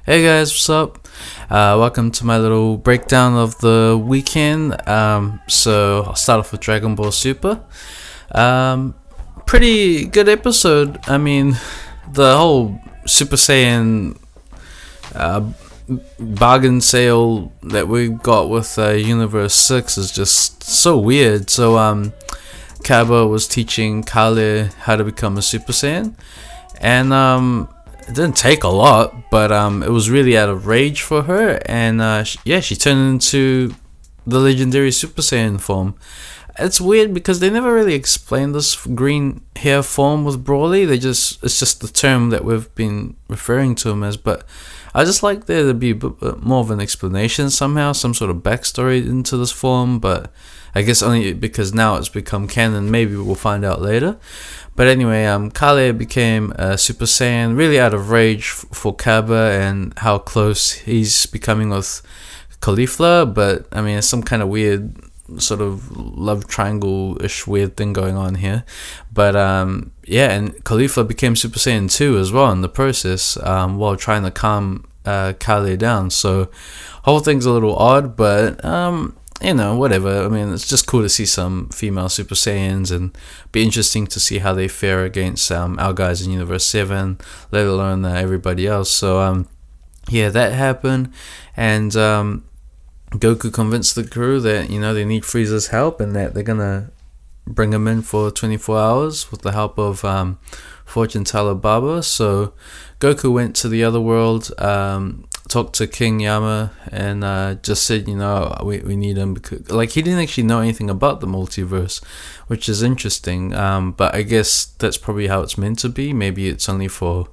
Hey guys, what's up? Welcome to my little breakdown of the weekend. So I'll start off with Dragon Ball Super. Pretty good episode. I mean, the whole Super Saiyan uh, bargain sale that we got with Universe 6 is just so weird. So Kaba was teaching Kale how to become a Super Saiyan, and it didn't take a lot, but it was really out of rage for her, and she turned into the legendary Super Saiyan form. It's weird because they never really explained this green hair form with Broly. It's just the term that we've been referring to him as, but I just like there to be a bit more of an explanation somehow, some sort of backstory into this form, but I guess only because now it's become canon. Maybe we'll find out later. But anyway, Kale became a Super Saiyan, really out of rage for Kaba and how close he's becoming with Caulifla. But I mean, it's some kind of weird sort of love triangle-ish weird thing going on here. But and Caulifla became Super Saiyan 2 as well in the process, while trying to calm Kale down. So whole thing's a little odd, but whatever. I mean, it's just cool to see some female Super Saiyans, and be interesting to see how they fare against our guys in Universe 7, let alone everybody else. So that happened, and Goku convinced the crew that they need Frieza's help, and that they're gonna bring him in for 24 hours with the help of Fortune Teller Baba. So Goku went to the other world, talked to King Yama, and just said, we need him, because he didn't actually know anything about the multiverse, which is interesting. But I guess that's probably how it's meant to be. Maybe it's only for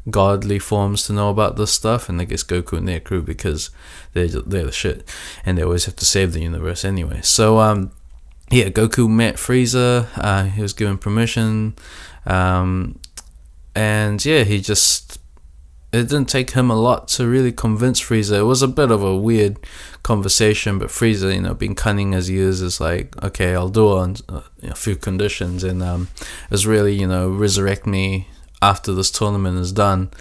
godly forms to know about this stuff, and I guess Goku and their crew, because they're the shit, and they always have to save the universe anyway. So Goku met Frieza. He was given permission, it didn't take him a lot to really convince Frieza. It was a bit of a weird conversation, but Frieza, being cunning as he is like, okay, I'll do it on a few conditions, and it's really, resurrect me after this tournament is done.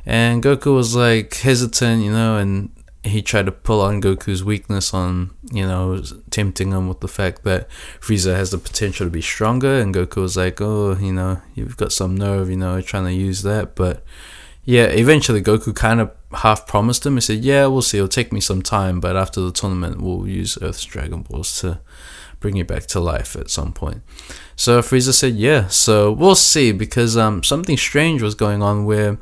And Goku was like hesitant, and he tried to pull on Goku's weakness on, tempting him with the fact that Frieza has the potential to be stronger, and Goku was like, oh, you've got some nerve, trying to use that. But yeah, eventually Goku kind of half promised him. He said, yeah, we'll see, it'll take me some time, but after the tournament we'll use Earth's Dragon Balls to bring you back to life at some point. So Frieza said yeah, so we'll see, because something strange was going on, where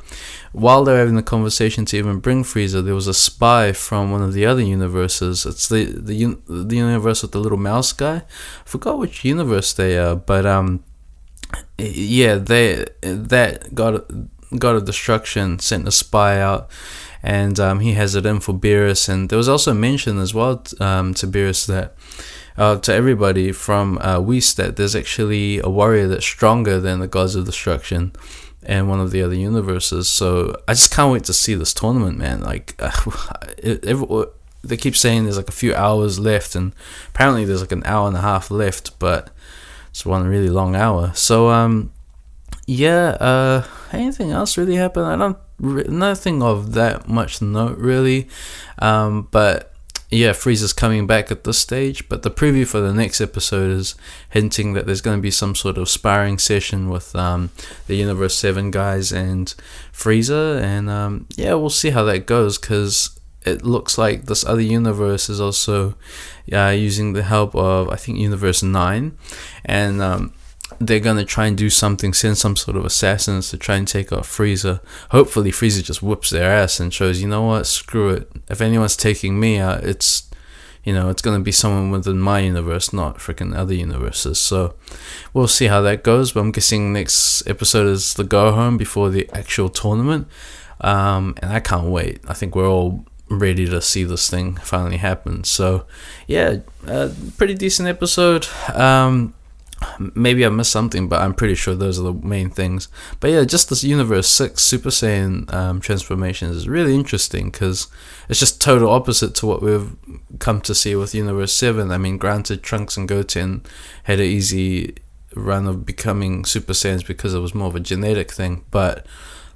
while they're having the conversation to even bring Frieza, there was a spy from one of the other universes. It's the universe with the little mouse guy. I forgot which universe they are, but God of Destruction sent a spy out, and he has it in for Beerus. And there was also mention as well to Beerus that to everybody from Whis, that there's actually a warrior that's stronger than the Gods of Destruction and one of the other universes. So I just can't wait to see this tournament, man. They keep saying there's a few hours left, and apparently there's an hour and a half left, but it's one really long hour. So anything else really happened? Nothing of that much note really, but yeah, Frieza's coming back at this stage, but the preview for the next episode is hinting that there's going to be some sort of sparring session with the Universe 7 guys and Frieza, and we'll see how that goes, because it looks like this other universe is also using the help of, I think, Universe 9, and they're going to try and do something, send some sort of assassins to try and take off Frieza. Hopefully Frieza just whoops their ass and shows, you know what, screw it. If anyone's taking me out, it's going to be someone within my universe, not freaking other universes. So we'll see how that goes, but I'm guessing next episode is the go home before the actual tournament. And I can't wait. I think we're all ready to see this thing finally happen. So yeah, pretty decent episode. Maybe I missed something, but I'm pretty sure those are the main things. But yeah, just this Universe 6 Super Saiyan transformations is really interesting, because it's just total opposite to what we've come to see with Universe 7. I mean, granted, Trunks and Goten had an easy run of becoming Super Saiyans because it was more of a genetic thing, but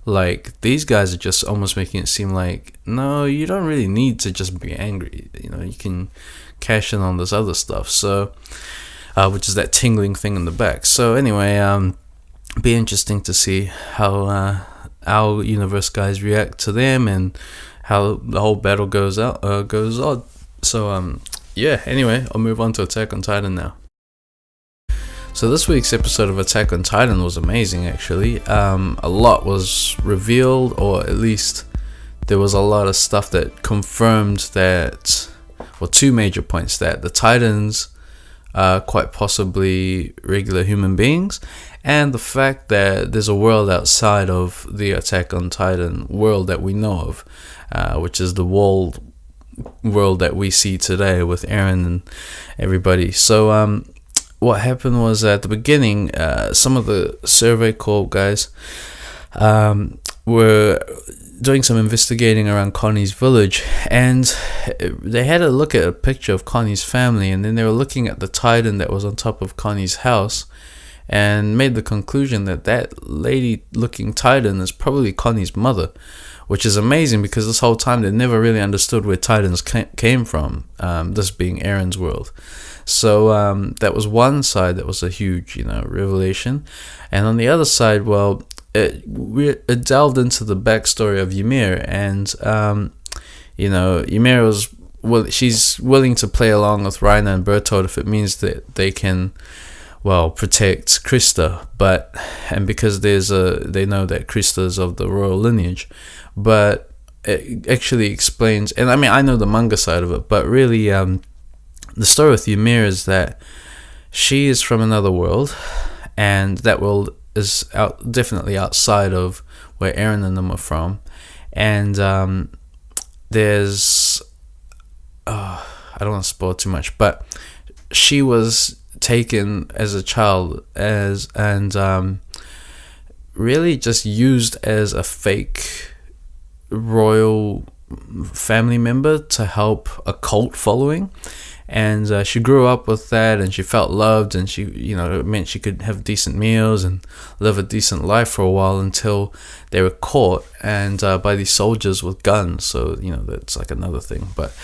Like, these guys are just almost making it seem like, no, you don't really need to just be angry. You can cash in on this other stuff. So, which is that tingling thing in the back. So anyway, be interesting to see how our universe guys react to them and how the whole battle goes on. So yeah. Anyway, I'll move on to Attack on Titan now. So this week's episode of Attack on Titan was amazing, actually. A lot was revealed, or at least there was a lot of stuff that confirmed that, well, two major points, that the Titans are quite possibly regular human beings, and the fact that there's a world outside of the Attack on Titan world that we know of, which is the world that we see today with Eren and everybody. So what happened was, at the beginning, some of the Survey Corps guys were doing some investigating around Connie's village, and they had a look at a picture of Connie's family, and then they were looking at the Titan that was on top of Connie's house, and made the conclusion that that lady-looking Titan is probably Connie's mother, which is amazing because this whole time they never really understood where Titans came from, this being Eren's world. So that was one side that was a huge, revelation. And on the other side, well, it delved into the backstory of Ymir, and Ymir was, well, she's willing to play along with Reiner and Bertolt if it means that they can, well, protect Krista, and because they know that Krista is of the royal lineage, but it actually explains, and I mean, I know the manga side of it, but really, the story with Ymir is that she is from another world, and that world is definitely outside of where Eren and them are from, and there's, I don't want to spoil too much, but she was taken as a child and really just used as a fake royal family member to help a cult following. And she grew up with that, and she felt loved, and she, it meant she could have decent meals and live a decent life for a while until they were caught and by these soldiers with guns. So that's like another thing. But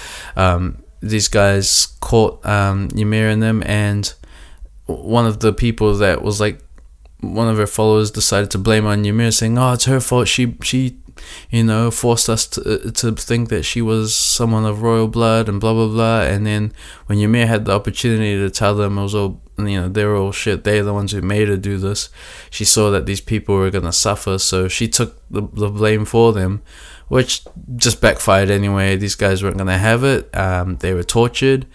these guys caught Ymir and them, and one of the people that was like one of her followers decided to blame on Ymir, saying, "Oh, it's her fault. She forced us to think that she was someone of royal blood and blah blah blah." And then when Ymir had the opportunity to tell them it was all, they're all shit, they're the ones who made her do this, she saw that these people were gonna suffer, so she took the blame for them, which just backfired anyway. These guys weren't gonna have it. They were tortured,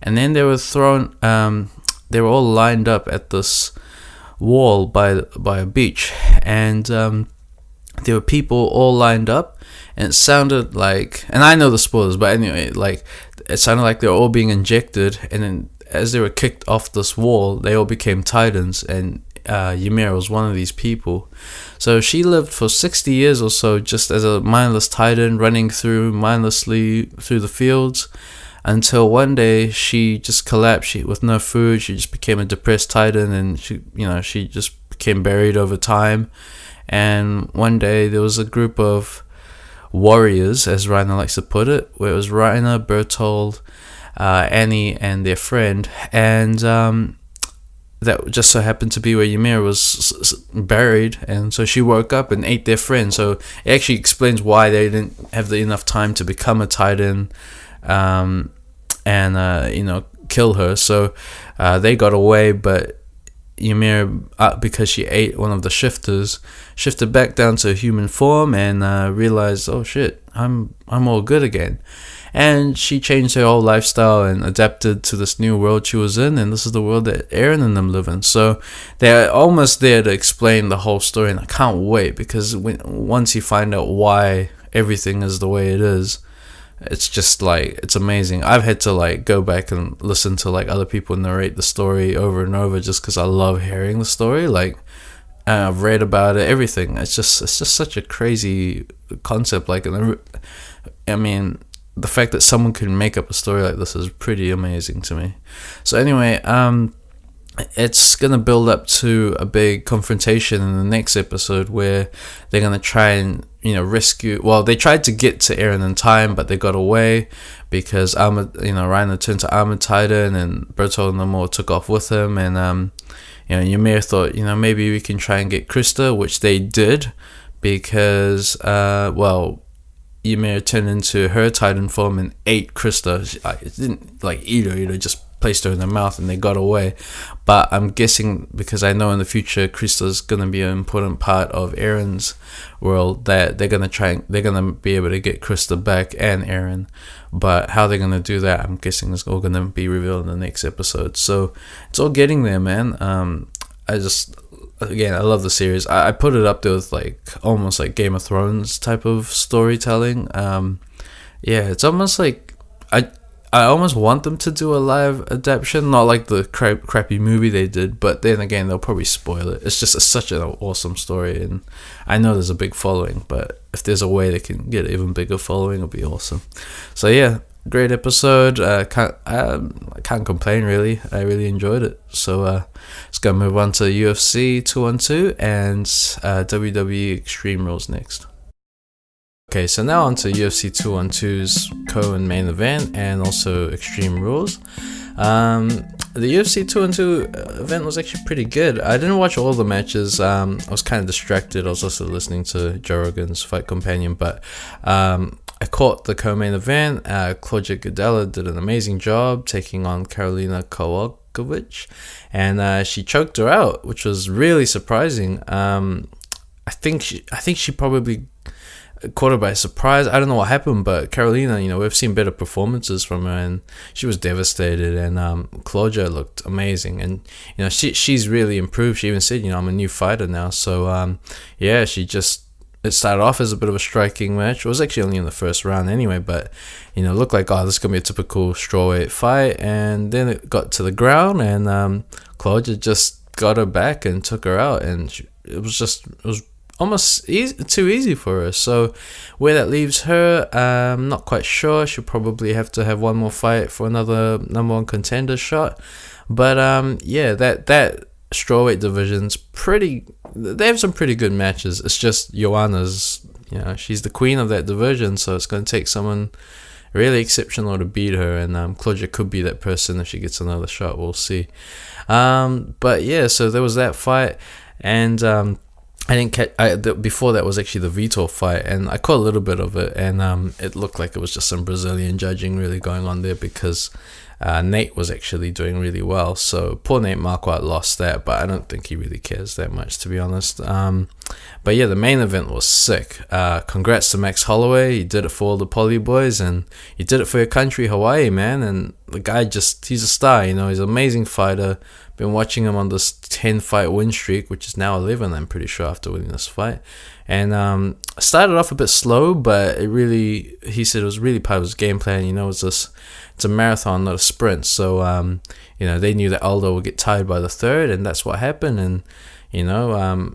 and then they were thrown. They were all lined up at this wall by a beach, and there were people all lined up, and it sounded like, and I know the spoilers, but anyway, like, it sounded like they were all being injected, and then as they were kicked off this wall, they all became Titans, and Ymir was one of these people. So she lived for 60 years or so just as a mindless Titan, running mindlessly through the fields, until one day she just collapsed. With no food, she just became a depressed Titan, and she just became buried over time. And one day there was a group of warriors, as Reiner likes to put it, where it was Reiner, Bertolt, Annie, and their friend, and that just so happened to be where Ymir was buried, and so she woke up and ate their friend. So it actually explains why they didn't have enough time to become a Titan, and kill her. So they got away, but Ymir, because she ate one of the shifters, shifted back down to human form and realized, oh shit, I'm all good again. And she changed her whole lifestyle and adapted to this new world she was in, and this is the world that Eren and them live in. So they're almost there to explain the whole story, and I can't wait, because once you find out why everything is the way it is, it's just like, it's amazing. I've had to like go back and listen to like other people narrate the story over and over, just because I love hearing the story. Like, I've read about it, everything. It's just such a crazy concept. Like, I mean, the fact that someone can make up a story like this is pretty amazing to me. So anyway, it's gonna build up to a big confrontation in the next episode where they're gonna try and rescue. Well, they tried to get to Eren in time, but they got away because Reiner turned to Armored Titan, and Bertolt and them all took off with him, and Ymir thought maybe we can try and get Krista, which they did because Ymir turned into her Titan form and ate Krista. It didn't eat her, just placed her in their mouth and they got away. But I'm guessing, because I know in the future Krista's gonna be an important part of Eren's world, that they're gonna be able to get Krista back and Eren. But how they're gonna do that, I'm guessing is all gonna be revealed in the next episode. So it's all getting there, man. I love the series. I put it up there with almost like Game of Thrones type of storytelling. It's almost like I almost want them to do a live adaptation, not like the crappy movie they did, but then again, they'll probably spoil it. It's just such an awesome story, and I know there's a big following, but if there's a way they can get an even bigger following, it'll be awesome. So yeah, great episode. I can't complain, really. I really enjoyed it. So let's go move on to UFC 212 and WWE Extreme Rules next. Okay, so now on to UFC 212's co-and main event and also Extreme Rules. The UFC 212 event was actually pretty good. I didn't watch all the matches. I was kind of distracted. I was also listening to Joe Rogan's Fight Companion, but I caught the co-main event. Claudia Gadelha did an amazing job taking on Karolina Kowalkiewicz, and she choked her out, which was really surprising. I think she probably caught her by surprise. I don't know what happened, but Karolina, we've seen better performances from her, and she was devastated. And Claudia looked amazing, and she's really improved. She even said, I'm a new fighter now. So it started off as a bit of a striking match. It was actually only in the first round anyway, but it looked like, this is gonna be a typical strawweight fight. And then it got to the ground, and Claudia just got her back and took her out, and it was almost too easy for her. So where that leaves her, I'm not quite sure. She'll probably have to have one more fight for another number one contender shot. But that strawweight division's they have some pretty good matches. It's just Joanna's, she's the queen of that division, so it's going to take someone really exceptional to beat her, and Claudia could be that person if she gets another shot. We'll see. But yeah, so there was that fight, and I didn't catch. Before that was actually the Vitor fight, and I caught a little bit of it, and it looked like it was just some Brazilian judging really going on there, because Nate was actually doing really well. So poor Nate Marquardt lost that, but I don't think he really cares that much, to be honest. But yeah, the main event was sick. Congrats to Max Holloway. He did it for all the Poly boys, and he did it for your country, Hawaii, man. And the guy he's a star, he's an amazing fighter. Been watching him on this 10-fight win streak, which is now 11, I'm pretty sure, after winning this fight. And started off a bit slow, but he said it was really part of his game plan. It's a marathon, not a sprint. So, they knew that Aldo would get tired by the third, and that's what happened. And,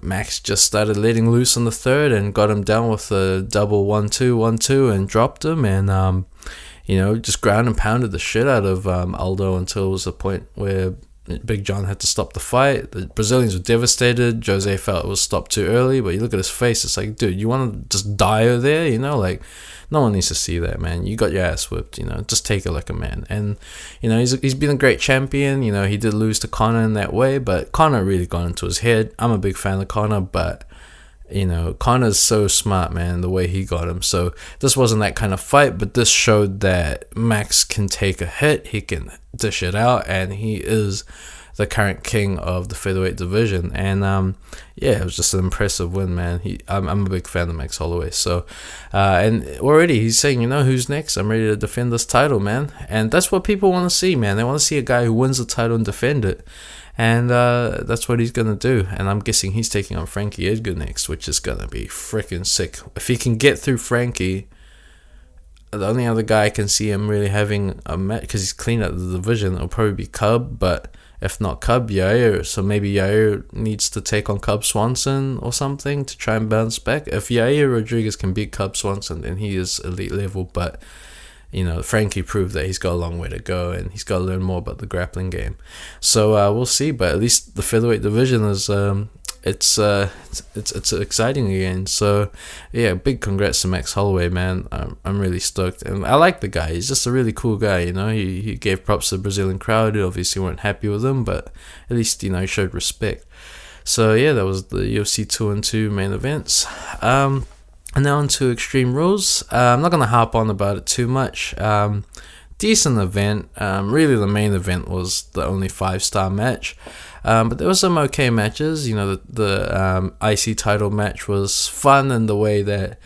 Max just started letting loose on the third and got him down with a double 1-2 and dropped him. And, just ground and pounded the shit out of Aldo until it was a point where Big John had to stop the fight. The Brazilians were devastated. Jose felt it was stopped too early, but you look at his face, it's like, dude, you want to just die over there? No one needs to see that, man. You got your ass whipped, just take it like a man. And, he's been a great champion. He did lose to Conor in that way, but Conor really got into his head. I'm a big fan of Conor, but Conor's so smart, man, the way he got him. So this wasn't that kind of fight, but this showed that Max can take a hit, he can dish it out, and he is the current king of the featherweight division. And it was just an impressive win, man. I'm a big fan of Max Holloway. So and already he's saying, who's next? I'm ready to defend this title, man. And that's what people want to see, man. They want to see a guy who wins the title and defend it. And that's what he's going to do. And I'm guessing he's taking on Frankie Edgar next, which is going to be freaking sick. If he can get through Frankie, the only other guy I can see him really having a match, because he's clean out the division, it'll probably be Cub. But if not Cub, Yair. So maybe Yair needs to take on Cub Swanson or something to try and bounce back. If Yair Rodriguez can beat Cub Swanson, then he is elite level. But Frankie proved that he's got a long way to go and he's got to learn more about the grappling game. So we'll see, but at least the featherweight division is it's exciting again. So yeah, big congrats to Max Holloway, man. I'm really stoked, and I like the guy. He's just a really cool guy. He gave props to the Brazilian crowd who obviously weren't happy with him, but at least he showed respect. So yeah, that was the UFC 2-2 main events. And now on to Extreme Rules. I'm not going to harp on about it too much. Decent event. Really, the main event was the only 5-star match. But there were some okay matches. The IC title match was fun in the way that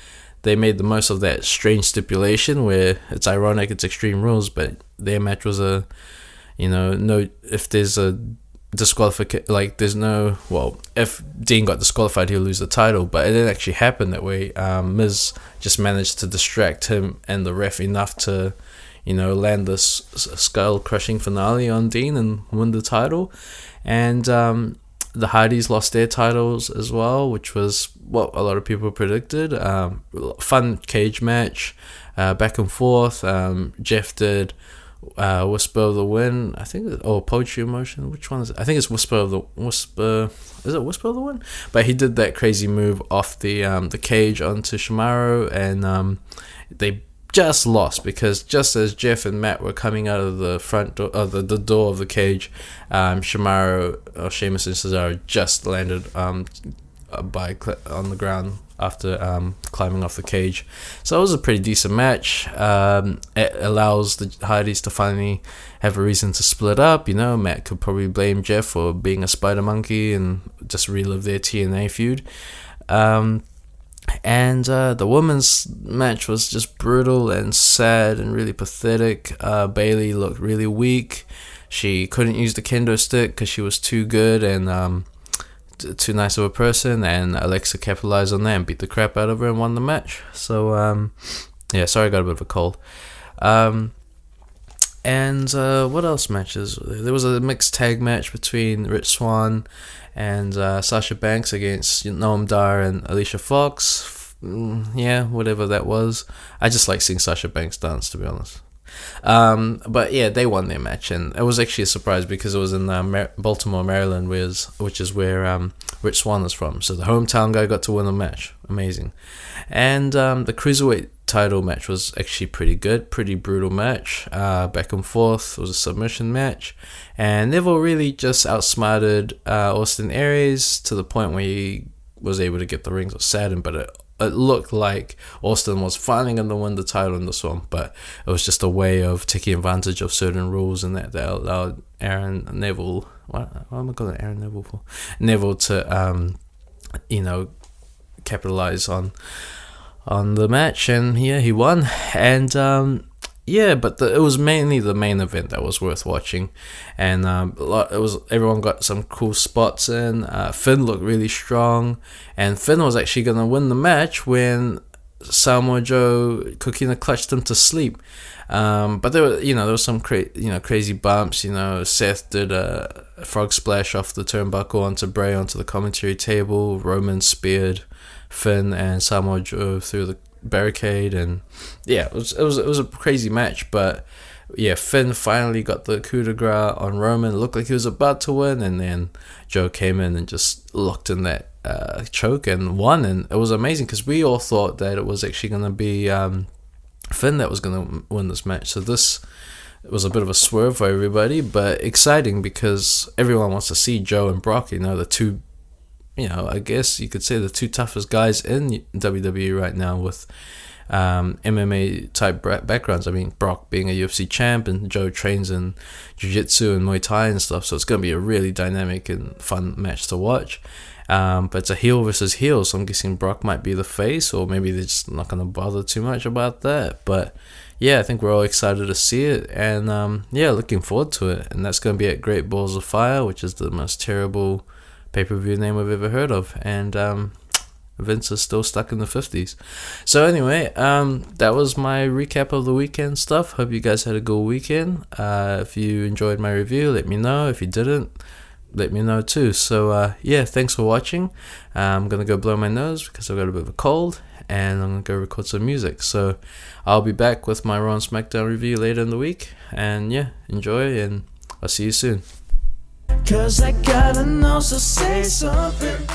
they made the most of that strange stipulation where it's ironic it's Extreme Rules, but their match was if there's a disqualification, if Dean got disqualified, he'll lose the title, but it didn't actually happen that way. Miz just managed to distract him and the ref enough to land this skull crushing finale on Dean and win the title. And the Hardys lost their titles as well, which was what a lot of people predicted. Fun cage match, back and forth. Jeff did Whisper of the Wind, I think, Poetry of Motion. Which one is it? I think it's Whisper of the Whisper. Is it Whisper of the Wind? But he did that crazy move off the cage onto Shimaro, and they just lost because just as Jeff and Matt were coming out of the front door, the door of the cage, Shimaro, Sheamus and Cesaro just landed on the ground after climbing off the cage. So it was a pretty decent match. It allows the Hardys to finally have a reason to split up. Matt could probably blame Jeff for being a spider monkey and just relive their TNA feud. And the women's match was just brutal and sad and really pathetic. Bayley looked really weak. She couldn't use the kendo stick because she was too good and too nice of a person, and Alexa capitalized on that and beat the crap out of her and won the match. So sorry, I got a bit of a cold. And what else matches? There was a mixed tag match between Rich Swann and Sasha Banks against Noam Dar and Alicia Fox. Whatever that was. I just like seeing Sasha Banks dance, to be honest. But yeah, they won their match, and it was actually a surprise because it was in Baltimore, Maryland, which is where Rich Swann is from. So the hometown guy got to win the match. Amazing. And the Cruiserweight title match was actually pretty good, pretty brutal match. Back and forth. It was a submission match, and Neville really just outsmarted Austin Aries to the point where he was able to get the rings of Saturn, but it looked like Austin was finally going to win the title in this one, but it was just a way of taking advantage of certain rules, and that allowed Aaron Neville, what am I calling Aaron Neville for? Neville to, capitalize on the match, and yeah, he won. And but it was mainly the main event that was worth watching, and everyone got some cool spots in. Finn looked really strong, and Finn was actually gonna win the match when Samoa Joe Coquina clutched him to sleep. But there was some crazy bumps. Seth did a frog splash off the turnbuckle onto Bray onto the commentary table. Roman speared Finn and Samoa Joe through the barricade, and yeah, it was a crazy match. But yeah, Finn finally got the coup de grace on Roman. It looked like he was about to win, and then Joe came in and just locked in that choke and won. And it was amazing because we all thought that it was actually going to be Finn that was going to win this match. So this was a bit of a swerve for everybody, but exciting because everyone wants to see Joe and Brock, the two, I guess you could say the two toughest guys in WWE right now with MMA type backgrounds. I mean, Brock being a UFC champ and Joe trains in Jiu-Jitsu and Muay Thai and stuff, so it's going to be a really dynamic and fun match to watch. But it's a heel versus heel, so I'm guessing Brock might be the face, or maybe they're just not going to bother too much about that. But yeah, I think we're all excited to see it, and looking forward to it. And that's going to be at Great Balls of Fire, which is the most terrible pay-per-view name I've ever heard of, and Vince is still stuck in the 50s. So anyway, that was my recap of the weekend stuff. Hope you guys had a good weekend. If you enjoyed my review, let me know. If you didn't, let me know too. So yeah, thanks for watching. I'm gonna go blow my nose because I've got a bit of a cold, and I'm gonna go record some music. So I'll be back with my Raw and SmackDown review later in the week, and yeah, enjoy, and I'll see you soon. 'Cause I gotta know, so say something.